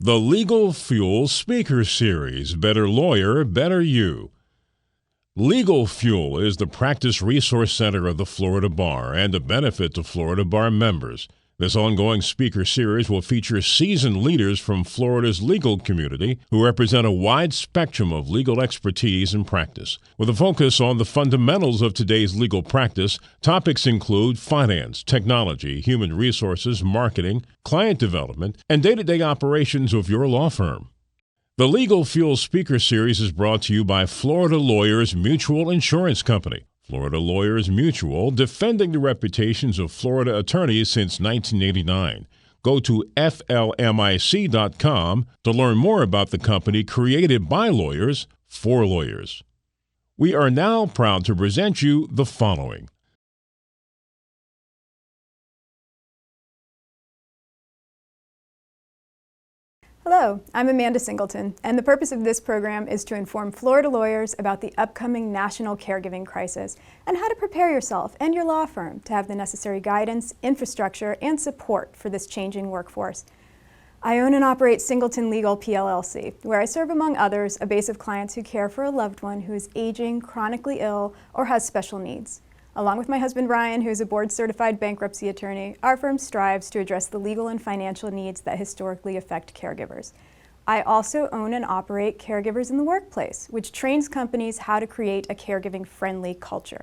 The LegalFuel Speaker Series, Better Lawyer, Better You. LegalFuel is the practice resource center of the Florida Bar and a benefit to Florida Bar members. This ongoing speaker series will feature seasoned leaders from Florida's legal community who represent a wide spectrum of legal expertise and practice. With a focus on the fundamentals of today's legal practice, topics include finance, technology, human resources, marketing, client development, and day-to-day operations of your law firm. The LegalFuel Speaker Series is brought to you by Florida Lawyers Mutual Insurance Company. Florida Lawyers Mutual, defending the reputations of Florida attorneys since 1989. Go to flmic.com to learn more about the company created by lawyers for lawyers. We are now proud to present you the following. Hello, I'm Amanda Singleton, and the purpose of this program is to inform Florida lawyers about the upcoming national caregiving crisis and how to prepare yourself and your law firm to have the necessary guidance, infrastructure, and support for this changing workforce. I own and operate Singleton Legal PLLC, where I serve, among others, a base of clients who care for a loved one who is aging, chronically ill, or has special needs. Along with my husband, Ryan, who is a board-certified bankruptcy attorney, our firm strives to address the legal and financial needs that historically affect caregivers. I also own and operate Caregivers in the Workplace, which trains companies how to create a caregiving-friendly culture.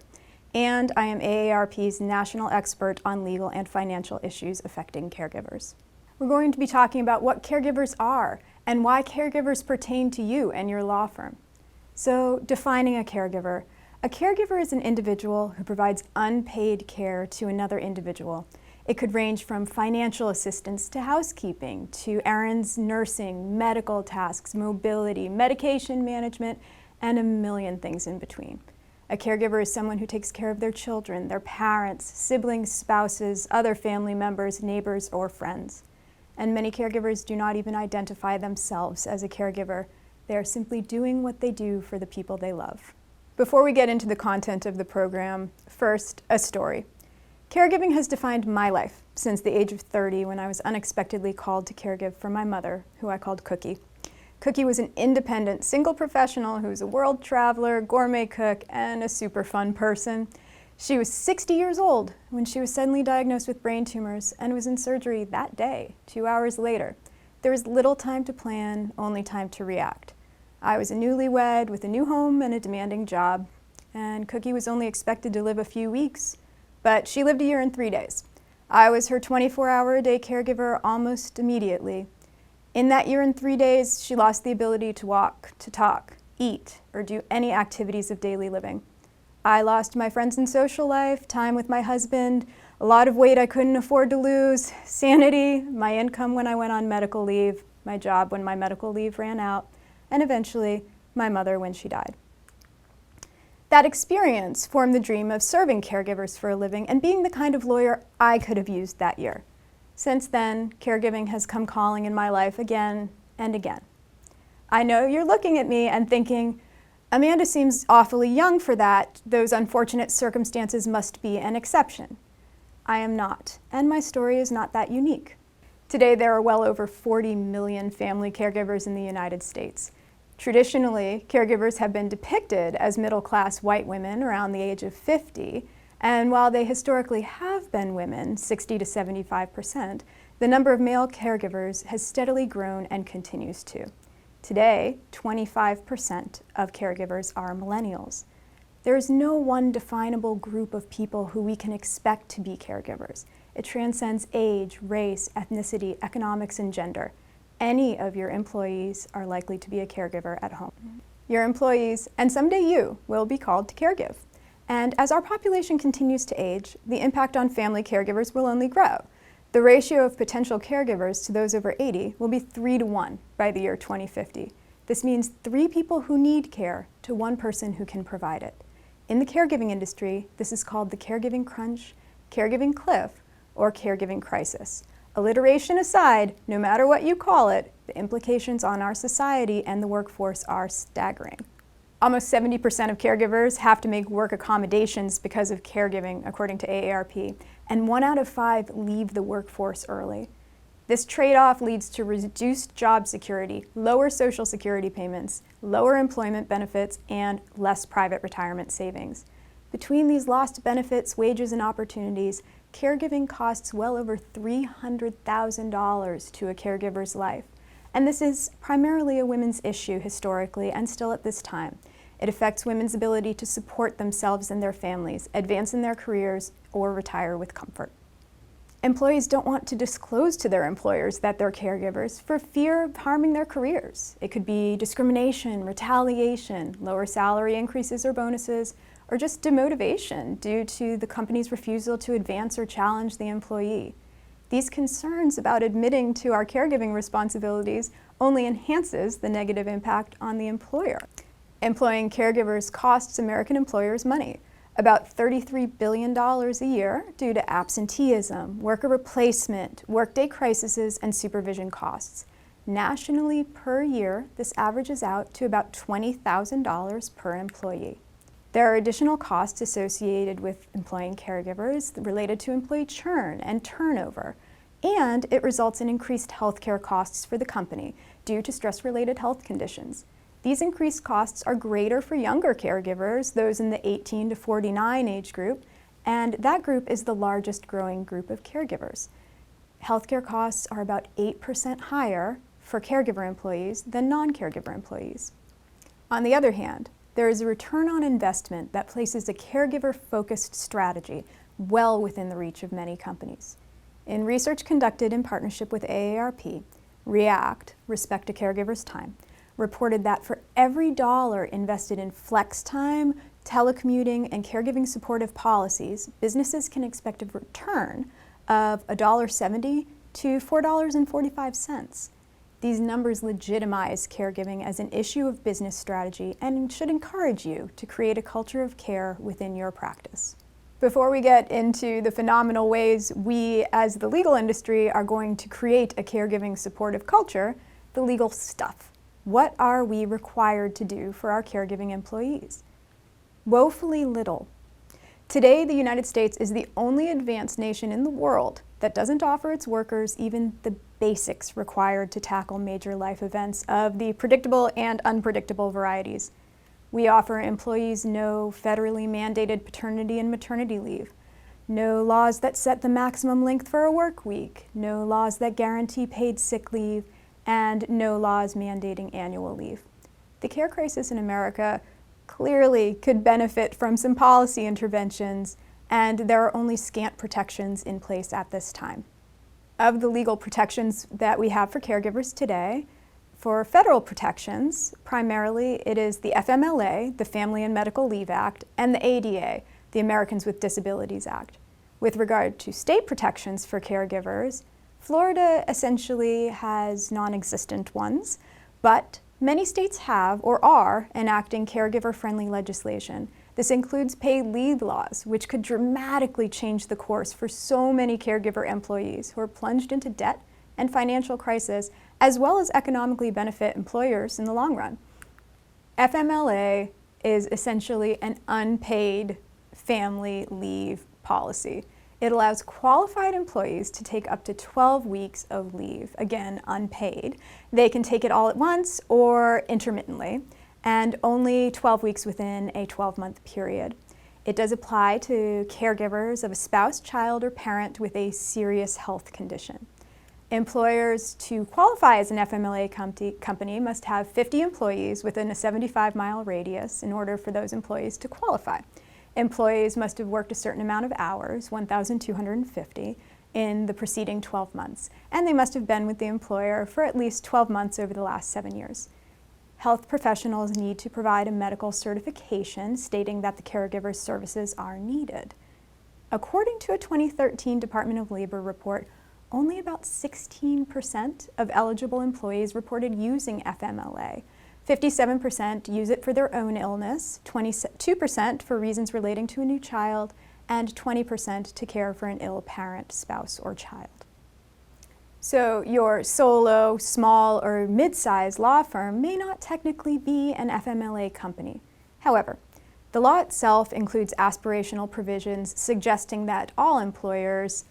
And I am AARP's national expert on legal and financial issues affecting caregivers. We're going to be talking about what caregivers are and why caregivers pertain to you and your law firm. So, defining a caregiver. A caregiver is an individual who provides unpaid care to another individual. It could range from financial assistance to housekeeping, to errands, nursing, medical tasks, mobility, medication management, and a million things in between. A caregiver is someone who takes care of their children, their parents, siblings, spouses, other family members, neighbors, or friends. And many caregivers do not even identify themselves as a caregiver. They are simply doing what they do for the people they love. Before we get into the content of the program, first, a story. Caregiving has defined my life since the age of 30 when I was unexpectedly called to caregive for my mother, who I called Cookie. Cookie was an independent, single professional who was a world traveler, gourmet cook, and a super fun person. She was 60 years old when she was suddenly diagnosed with brain tumors and was in surgery that day, 2 hours later. There was little time to plan, only time to react. I was a newlywed with a new home and a demanding job, and Cookie was only expected to live a few weeks, but she lived a year and 3 days. I was her 24-hour-a-day caregiver almost immediately. In that year and 3 days, she lost the ability to walk, to talk, eat, or do any activities of daily living. I lost my friends and social life, time with my husband, a lot of weight I couldn't afford to lose, sanity, my income when I went on medical leave, my job when my medical leave ran out, and eventually, my mother when she died. That experience formed the dream of serving caregivers for a living and being the kind of lawyer I could have used that year. Since then, caregiving has come calling in my life again and again. I know you're looking at me and thinking, Amanda seems awfully young for that. Those unfortunate circumstances must be an exception. I am not, and my story is not that unique. Today, there are well over 40 million family caregivers in the United States. Traditionally, caregivers have been depicted as middle-class white women around the age of 50, and while they historically have been women, 60 to 75%, the number of male caregivers has steadily grown and continues to. Today, 25% of caregivers are millennials. There is no one definable group of people who we can expect to be caregivers. It transcends age, race, ethnicity, economics, and gender. Any of your employees are likely to be a caregiver at home. Your employees, and someday you, will be called to caregive. And as our population continues to age, the impact on family caregivers will only grow. The ratio of potential caregivers to those over 80 will be 3 to 1 by the year 2050. This means 3 people who need care to 1 person who can provide it. In the caregiving industry, this is called the caregiving crunch, caregiving cliff, or caregiving crisis. Alliteration aside, no matter what you call it, the implications on our society and the workforce are staggering. Almost 70% of caregivers have to make work accommodations because of caregiving, according to AARP, and 1 out of 5 leave the workforce early. This trade-off leads to reduced job security, lower Social Security payments, lower employment benefits, and less private retirement savings. Between these lost benefits, wages, and opportunities, caregiving costs well over $300,000 to a caregiver's life. And this is primarily a women's issue historically and still at this time. It affects women's ability to support themselves and their families, advance in their careers, or retire with comfort. Employees don't want to disclose to their employers that they're caregivers for fear of harming their careers. It could be discrimination, retaliation, lower salary increases or bonuses, or just demotivation due to the company's refusal to advance or challenge the employee. These concerns about admitting to our caregiving responsibilities only enhances the negative impact on the employer. Employing caregivers costs American employers money, about $33 billion a year due to absenteeism, worker replacement, workday crises, and supervision costs. Nationally, per year, this averages out to about $20,000 per employee. There are additional costs associated with employing caregivers related to employee churn and turnover, and it results in increased healthcare costs for the company due to stress-related health conditions. These increased costs are greater for younger caregivers, those in the 18 to 49 age group, and that group is the largest growing group of caregivers. Healthcare costs are about 8% higher for caregiver employees than non-caregiver employees. On the other hand, there is a return on investment that places a caregiver-focused strategy well within the reach of many companies. In research conducted in partnership with AARP, REACT, Respect a Caregiver's Time, reported that for every dollar invested in flex time, telecommuting, and caregiving supportive policies, businesses can expect a return of $1.70 to $4.45. These numbers legitimize caregiving as an issue of business strategy and should encourage you to create a culture of care within your practice. Before we get into the phenomenal ways we as the legal industry are going to create a caregiving supportive culture, the legal stuff. What are we required to do for our caregiving employees? Woefully little. Today, the United States is the only advanced nation in the world that doesn't offer its workers even the basics required to tackle major life events of the predictable and unpredictable varieties. We offer employees no federally mandated paternity and maternity leave, no laws that set the maximum length for a work week, no laws that guarantee paid sick leave, and no laws mandating annual leave. The care crisis in America clearly could benefit from some policy interventions, and there are only scant protections in place at this time. Of the legal protections that we have for caregivers today, for federal protections, primarily it is the FMLA, the Family and Medical Leave Act, and the ADA, the Americans with Disabilities Act. With regard to state protections for caregivers, Florida essentially has non-existent ones, but many states have or are enacting caregiver-friendly legislation. This includes paid leave laws, which could dramatically change the course for so many caregiver employees who are plunged into debt and financial crisis, as well as economically benefit employers in the long run. FMLA is essentially an unpaid family leave policy. It allows qualified employees to take up to 12 weeks of leave, again, unpaid. They can take it all at once or intermittently, and only 12 weeks within a 12-month period. It does apply to caregivers of a spouse, child, or parent with a serious health condition. Employers to qualify as an FMLA company must have 50 employees within a 75-mile radius in order for those employees to qualify. Employees must have worked a certain amount of hours, 1,250, in the preceding 12 months, and they must have been with the employer for at least 12 months over the last 7 years. Health professionals need to provide a medical certification stating that the caregiver's services are needed. According to a 2013 Department of Labor report, only about 16% of eligible employees reported using FMLA. 57% use it for their own illness, 22% for reasons relating to a new child, and 20% to care for an ill parent, spouse, or child. So your solo, small, or mid-sized law firm may not technically be an FMLA company. However, the law itself includes aspirational provisions suggesting that all employers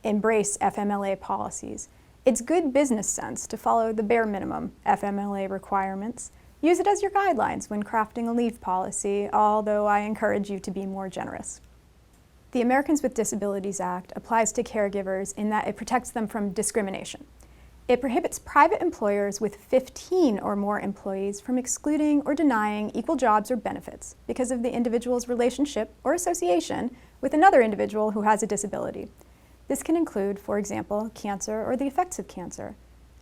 embrace FMLA policies. It's good business sense to follow the bare minimum FMLA requirements. Use it as your guidelines when crafting a leave policy, although I encourage you to be more generous. The Americans with Disabilities Act applies to caregivers in that it protects them from discrimination. It prohibits private employers with 15 or more employees from excluding or denying equal jobs or benefits because of the individual's relationship or association with another individual who has a disability. This can include, for example, cancer or the effects of cancer.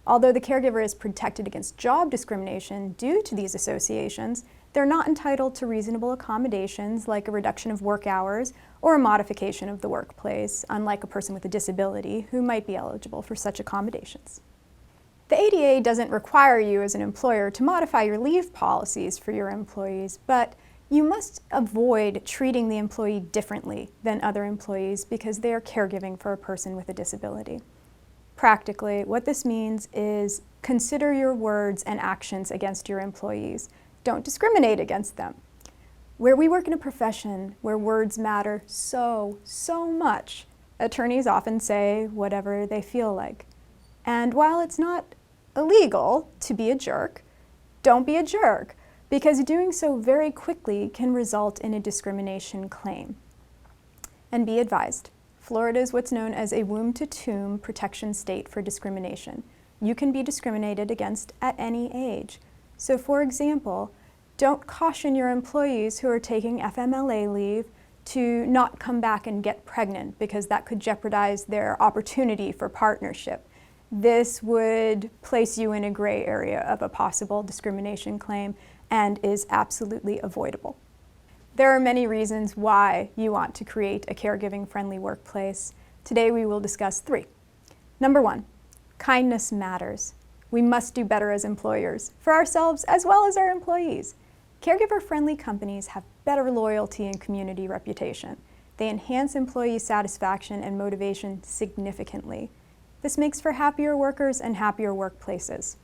Although the caregiver is protected against job discrimination due to these associations, they're not entitled to reasonable accommodations like a reduction of work hours or a modification of the workplace, unlike a person with a disability who might be eligible for such accommodations. The ADA doesn't require you as an employer to modify your leave policies for your employees, but you must avoid treating the employee differently than other employees because they are caregiving for a person with a disability. Practically, what this means is consider your words and actions against your employees. Don't discriminate against them. Where we work in a profession where words matter so much, attorneys often say whatever they feel like. And while it's not illegal to be a jerk, don't be a jerk, because doing so very quickly can result in a discrimination claim. And be advised, Florida is what's known as a womb-to-tomb protection state for discrimination. You can be discriminated against at any age. So for example, don't caution your employees who are taking FMLA leave to not come back and get pregnant because that could jeopardize their opportunity for partnership. This would place you in a gray area of a possible discrimination claim and is absolutely avoidable. There are many reasons why you want to create a caregiving-friendly workplace. Today we will discuss 3. Number 1, kindness matters. We must do better as employers, for ourselves as well as our employees. Caregiver-friendly companies have better loyalty and community reputation. They enhance employee satisfaction and motivation significantly. This makes for happier workers and happier workplaces.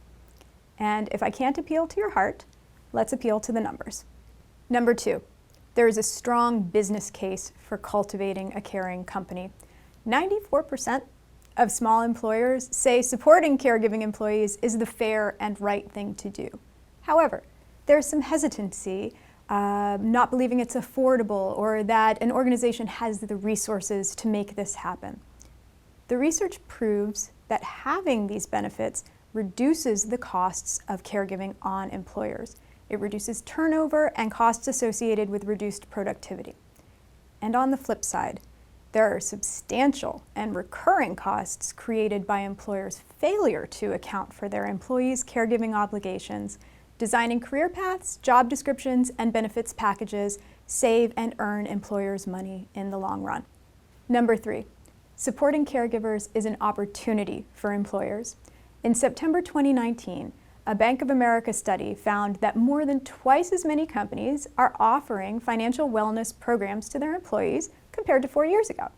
And if I can't appeal to your heart, let's appeal to the numbers. Number 2, there is a strong business case for cultivating a caring company. 94% of small employers say supporting caregiving employees is the fair and right thing to do. However, there's some hesitancy, not believing it's affordable or that an organization has the resources to make this happen. The research proves that having these benefits reduces the costs of caregiving on employers. It reduces turnover and costs associated with reduced productivity. And on the flip side, there are substantial and recurring costs created by employers' failure to account for their employees' caregiving obligations. Designing career paths, job descriptions, and benefits packages save and earn employers money in the long run. Number 3, supporting caregivers is an opportunity for employers. In September 2019, a Bank of America study found that more than twice as many companies are offering financial wellness programs to their employees compared to 4 years ago,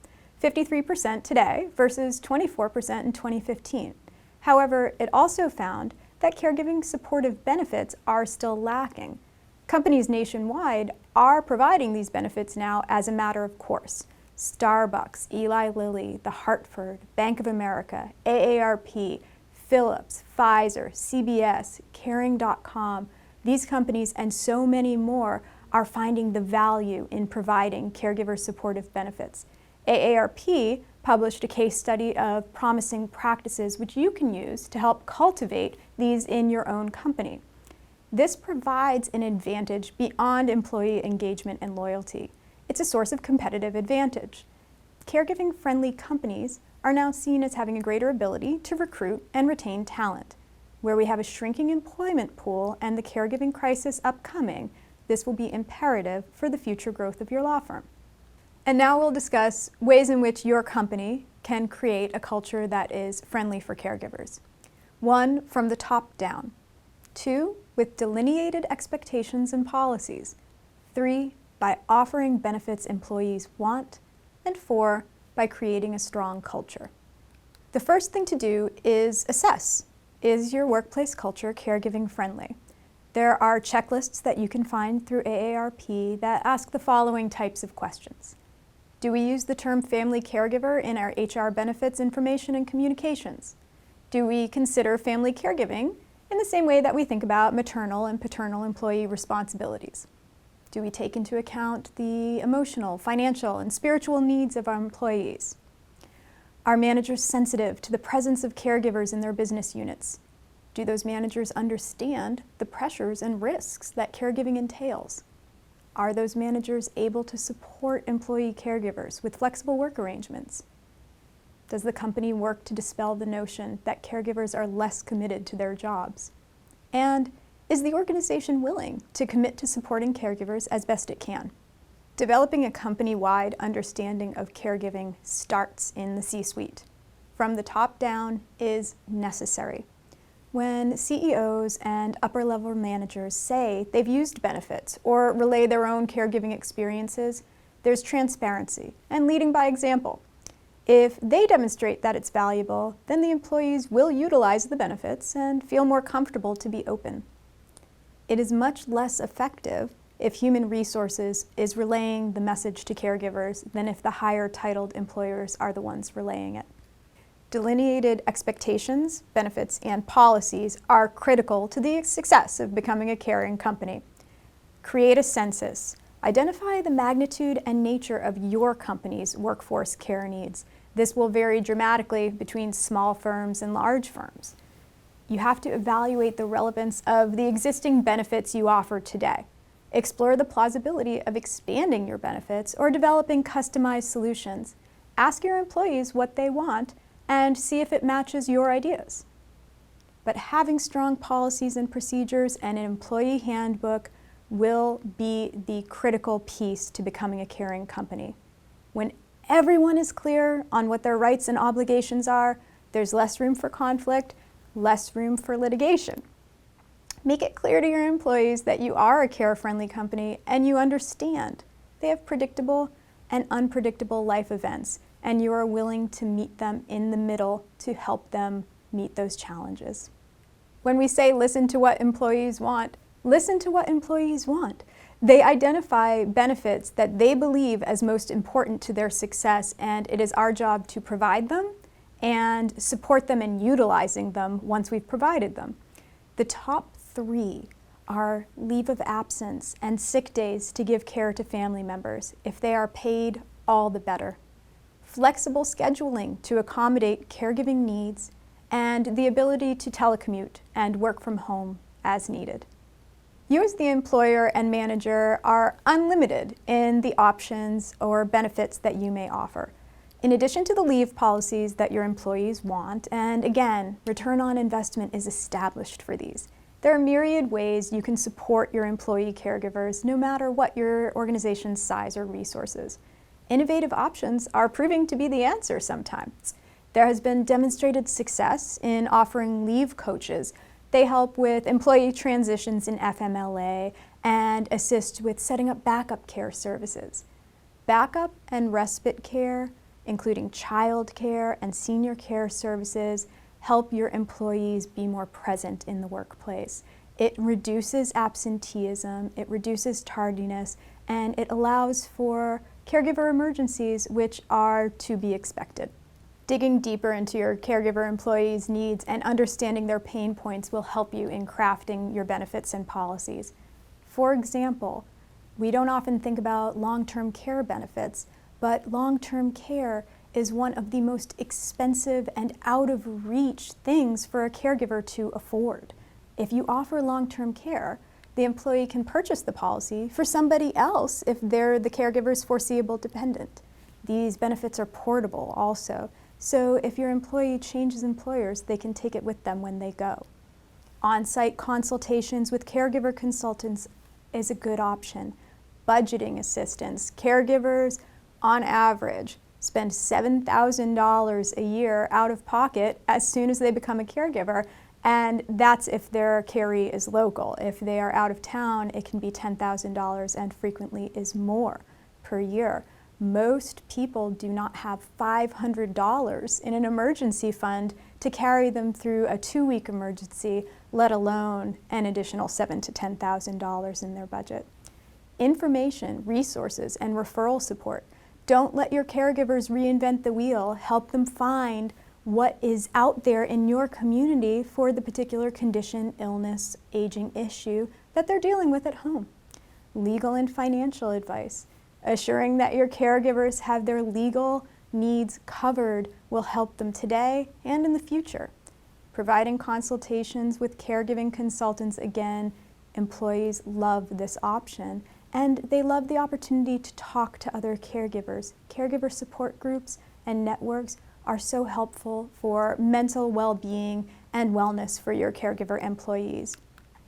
53% today versus 24% in 2015. However, it also found that caregiving supportive benefits are still lacking. Companies nationwide are providing these benefits now as a matter of course. Starbucks, Eli Lilly, The Hartford, Bank of America, AARP, Philips, Pfizer, CBS, Caring.com, these companies and so many more are finding the value in providing caregiver supportive benefits. AARP published a case study of promising practices which you can use to help cultivate these in your own company. This provides an advantage beyond employee engagement and loyalty. It's a source of competitive advantage. Caregiving-friendly companies are now seen as having a greater ability to recruit and retain talent. Where we have a shrinking employment pool and the caregiving crisis upcoming, this will be imperative for the future growth of your law firm. And now we'll discuss ways in which your company can create a culture that is friendly for caregivers. 1, from the top down. 2, with delineated expectations and policies. 3, by offering benefits employees want. And 4, by creating a strong culture. The first thing to do is assess. Is your workplace culture caregiving friendly? There are checklists that you can find through AARP that ask the following types of questions. Do we use the term family caregiver in our HR benefits information and communications? Do we consider family caregiving in the same way that we think about maternal and paternal employee responsibilities? Do we take into account the emotional, financial, and spiritual needs of our employees? Are managers sensitive to the presence of caregivers in their business units? Do those managers understand the pressures and risks that caregiving entails? Are those managers able to support employee caregivers with flexible work arrangements? Does the company work to dispel the notion that caregivers are less committed to their jobs? And is the organization willing to commit to supporting caregivers as best it can? Developing a company-wide understanding of caregiving starts in the C-suite. From the top down is necessary. When CEOs and upper-level managers say they've used benefits or relay their own caregiving experiences, there's transparency and leading by example. If they demonstrate that it's valuable, then the employees will utilize the benefits and feel more comfortable to be open. It is much less effective if human resources is relaying the message to caregivers than if the higher titled employers are the ones relaying it. Delineated expectations, benefits, and policies are critical to the success of becoming a caring company. Create a census. Identify the magnitude and nature of your company's workforce care needs. This will vary dramatically between small firms and large firms. You have to evaluate the relevance of the existing benefits you offer today. Explore the plausibility of expanding your benefits or developing customized solutions. Ask your employees what they want and see if it matches your ideas. But having strong policies and procedures and an employee handbook will be the critical piece to becoming a caring company. When everyone is clear on what their rights and obligations are, there's less room for conflict, less room for litigation. Make it clear to your employees that you are a care-friendly company and you understand they have predictable and unpredictable life events, and you are willing to meet them in the middle to help them meet those challenges. When we say listen to what employees want, listen to what employees want. They identify benefits that they believe as most important to their success, and it is our job to provide them and support them in utilizing them once we've provided them. The top 3 are leave of absence and sick days to give care to family members. If they are paid, all the better. Flexible scheduling to accommodate caregiving needs, and the ability to telecommute and work from home as needed. You as the employer and manager are unlimited in the options or benefits that you may offer. In addition to the leave policies that your employees want, and again, return on investment is established for these, there are myriad ways you can support your employee caregivers no matter what your organization's size or resources. Innovative options are proving to be the answer sometimes. There has been demonstrated success in offering leave coaches. They help with employee transitions in FMLA and assist with setting up backup care services. Backup and respite care, including child care and senior care services, help your employees be more present in the workplace. It reduces absenteeism, it reduces tardiness, and it allows for caregiver emergencies, which are to be expected. Digging deeper into your caregiver employees' needs and understanding their pain points will help you in crafting your benefits and policies. For example, we don't often think about long-term care benefits, but long-term care is one of the most expensive and out-of-reach things for a caregiver to afford. If you offer long-term care, the employee can purchase the policy for somebody else if they're the caregiver's foreseeable dependent. These benefits are portable also, so if your employee changes employers, they can take it with them when they go. On-site consultations with caregiver consultants is a good option. Budgeting assistance. Caregivers, on average, spend $7,000 a year out of pocket as soon as they become a caregiver, and that's if their caree is local. If they are out of town, it can be $10,000 and frequently is more per year. Most people do not have $500 in an emergency fund to carry them through a 2-week emergency, let alone an additional $7,000 to $10,000 in their budget. Information, resources, and referral support. Don't let your caregivers reinvent the wheel. Help them find what is out there in your community for the particular condition, illness, aging issue that they're dealing with at home. Legal and financial advice. Assuring that your caregivers have their legal needs covered will help them today and in the future. Providing consultations with caregiving consultants, again, employees love this option, and they love the opportunity to talk to other caregivers. Caregiver support groups and networks are so helpful for mental well-being and wellness for your caregiver employees.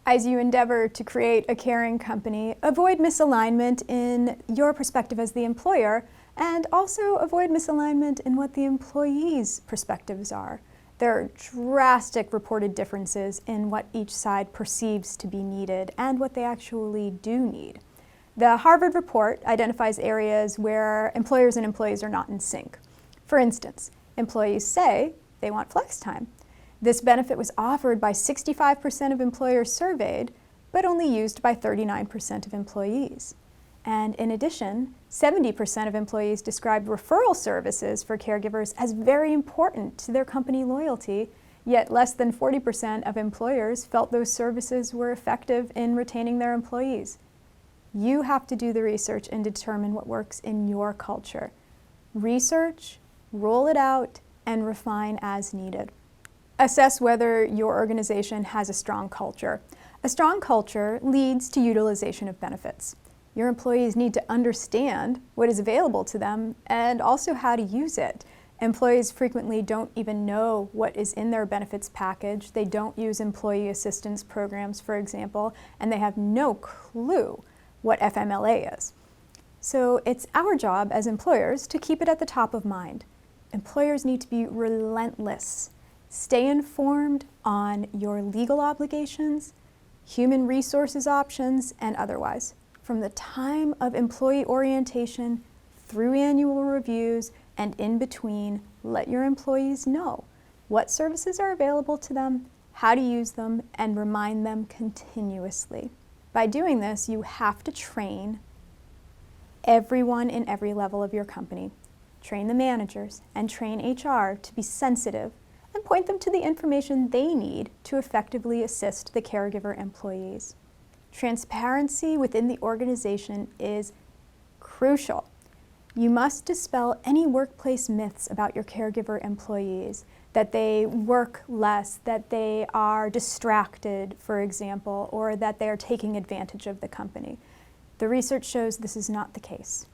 As you endeavor to create a caring company, avoid misalignment in your perspective as the employer, and also avoid misalignment in what the employees' perspectives are. There are drastic reported differences in what each side perceives to be needed and what they actually do need. The Harvard report identifies areas where employers and employees are not in sync. For instance, employees say they want flex time. This benefit was offered by 65% of employers surveyed, but only used by 39% of employees. And in addition, 70% of employees described referral services for caregivers as very important to their company loyalty, yet less than 40% of employers felt those services were effective in retaining their employees. You have to do the research and determine what works in your culture. Research, roll it out, and refine as needed. Assess whether your organization has a strong culture. A strong culture leads to utilization of benefits. Your employees need to understand what is available to them and also how to use it. Employees frequently don't even know what is in their benefits package. They don't use employee assistance programs, for example, and they have no clue what FMLA is. So it's our job as employers to keep it at the top of mind. Employers need to be relentless. Stay informed on your legal obligations, human resources options, and otherwise. From the time of employee orientation through annual reviews and in between, let your employees know what services are available to them, how to use them, and remind them continuously. By doing this, you have to train everyone in every level of your company. Train the managers and train HR to be sensitive and point them to the information they need to effectively assist the caregiver employees. Transparency within the organization is crucial. You must dispel any workplace myths about your caregiver employees, that they work less, that they are distracted, for example, or that they are taking advantage of the company. The research shows this is not the case.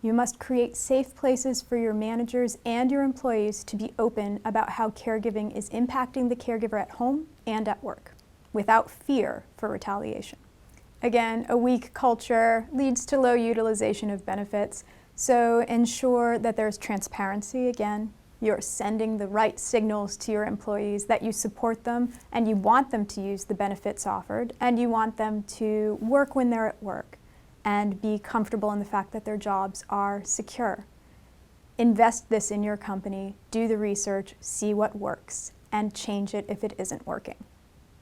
You must create safe places for your managers and your employees to be open about how caregiving is impacting the caregiver at home and at work, without fear for retaliation. Again, a weak culture leads to low utilization of benefits, so ensure that there's transparency. Again, you're sending the right signals to your employees that you support them and you want them to use the benefits offered and you want them to work when they're at work and be comfortable in the fact that their jobs are secure. Invest this in your company, do the research, see what works, and change it if it isn't working.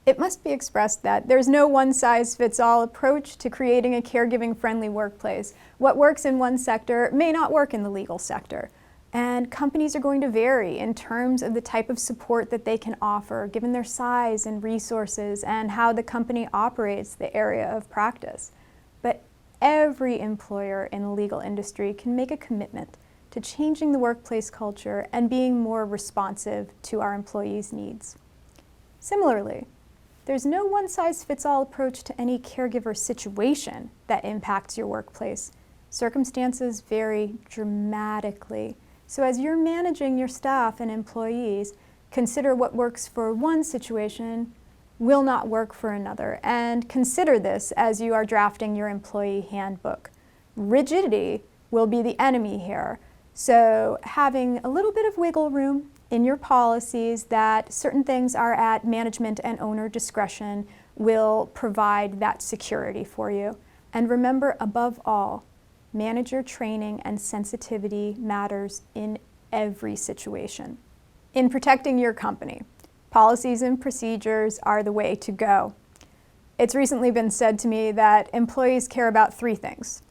It must be expressed that there's no one-size-fits-all approach to creating a caregiving-friendly workplace. What works in one sector may not work in the legal sector. And companies are going to vary in terms of the type of support that they can offer, given their size and resources and how the company operates the area of practice. But every employer in the legal industry can make a commitment to changing the workplace culture and being more responsive to our employees' needs. Similarly, there's no one-size-fits-all approach to any caregiver situation that impacts your workplace. Circumstances vary dramatically. So as you're managing your staff and employees, consider what works for one situation will not work for another, and consider this as you are drafting your employee handbook. Rigidity will be the enemy here, so having a little bit of wiggle room in your policies that certain things are at management and owner discretion will provide that security for you. And remember, above all, manager training and sensitivity matters in every situation. In protecting your company, policies and procedures are the way to go. It's recently been said to me that employees care about three things: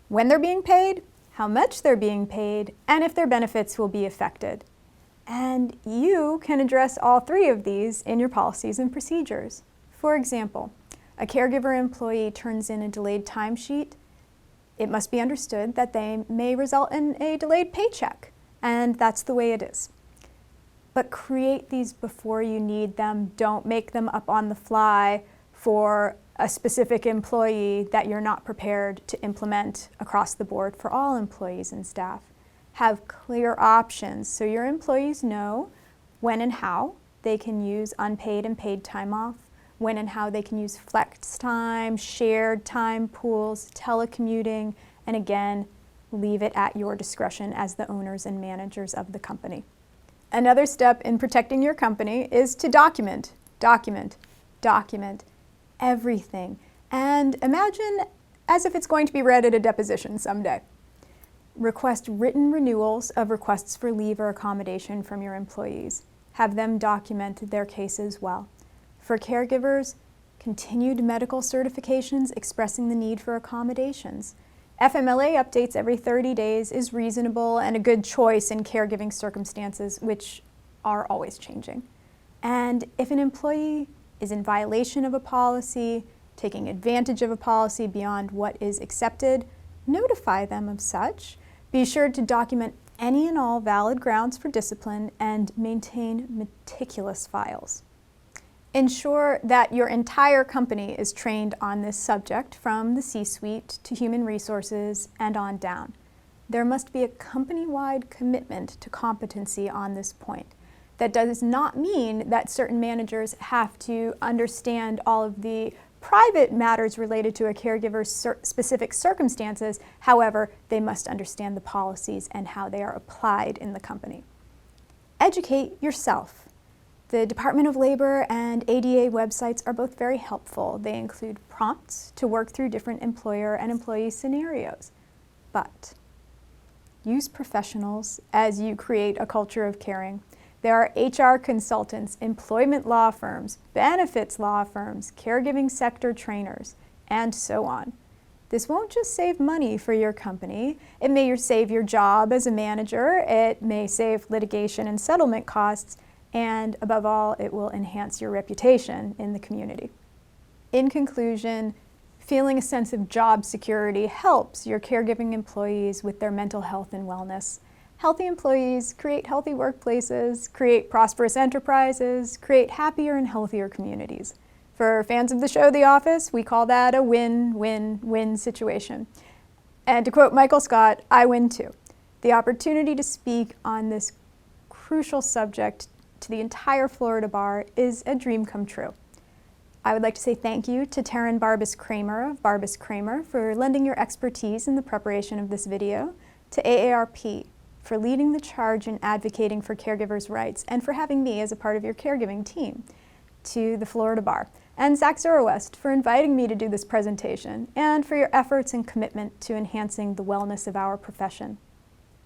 when they're being paid, how much they're being paid, and if their benefits will be affected. And you can address all three of these in your policies and procedures. For example, a caregiver employee turns in a delayed timesheet. It must be understood that they may result in a delayed paycheck, and that's the way it is. But create these before you need them. Don't make them up on the fly for a specific employee that you're not prepared to implement across the board for all employees and staff. Have clear options so your employees know when and how they can use unpaid and paid time off, when and how they can use flex time, shared time pools, telecommuting, and again, leave it at your discretion as the owners and managers of the company. Another step in protecting your company is to document everything. And imagine as if it's going to be read at a deposition someday. Request written renewals of requests for leave or accommodation from your employees. Have them document their cases well. For caregivers, continued medical certifications expressing the need for accommodations. FMLA updates every 30 days is reasonable and a good choice in caregiving circumstances, which are always changing. And if an employee is in violation of a policy, taking advantage of a policy beyond what is accepted, notify them of such. Be sure to document any and all valid grounds for discipline and maintain meticulous files. Ensure that your entire company is trained on this subject from the C-suite to human resources and on down. There must be a company-wide commitment to competency on this point. That does not mean that certain managers have to understand all of the private matters related to a caregiver's specific circumstances. However, they must understand the policies and how they are applied in the company. Educate yourself. The Department of Labor and ADA websites are both very helpful. They include prompts to work through different employer and employee scenarios. But use professionals as you create a culture of caring. There are HR consultants, employment law firms, benefits law firms, caregiving sector trainers, and so on. This won't just save money for your company. It may save your job as a manager. It may save litigation and settlement costs. And above all, it will enhance your reputation in the community. In conclusion, feeling a sense of job security helps your caregiving employees with their mental health and wellness. Healthy employees create healthy workplaces, create prosperous enterprises, create happier and healthier communities. For fans of the show The Office, we call that a win-win-win situation. And to quote Michael Scott, I win too. The opportunity to speak on this crucial subject to the entire Florida bar is a dream come true. I would like to say thank you to Taryn Barbas Kramer of Barbas Kramer for lending your expertise in the preparation of this video, to AARP for leading the charge in advocating for caregivers' rights and for having me as a part of your caregiving team, to the Florida Bar, and Zach Zerowest for inviting me to do this presentation, and for your efforts and commitment to enhancing the wellness of our profession.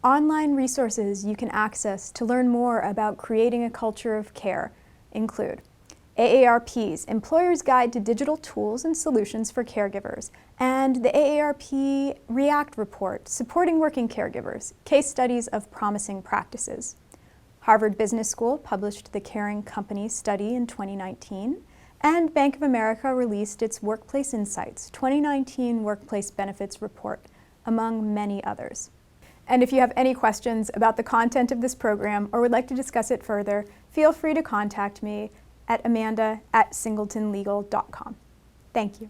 Online resources you can access to learn more about creating a culture of care include AARP's Employer's Guide to Digital Tools and Solutions for Caregivers, and the AARP REACT Report, Supporting Working Caregivers, Case Studies of Promising Practices. Harvard Business School published the Caring Company Study in 2019, and Bank of America released its Workplace Insights 2019 Workplace Benefits Report, among many others. And if you have any questions about the content of this program or would like to discuss it further, feel free to contact me at amanda@singletonlegal.com. Thank you.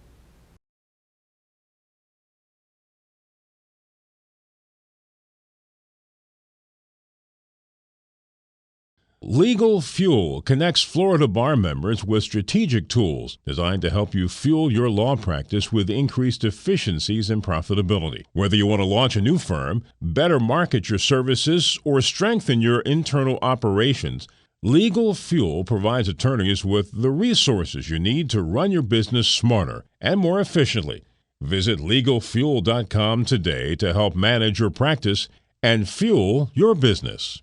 LegalFuel connects Florida bar members with strategic tools designed to help you fuel your law practice with increased efficiencies and profitability. Whether you want to launch a new firm, better market your services, or strengthen your internal operations, LegalFuel provides attorneys with the resources you need to run your business smarter and more efficiently. Visit LegalFuel.com today to help manage your practice and fuel your business.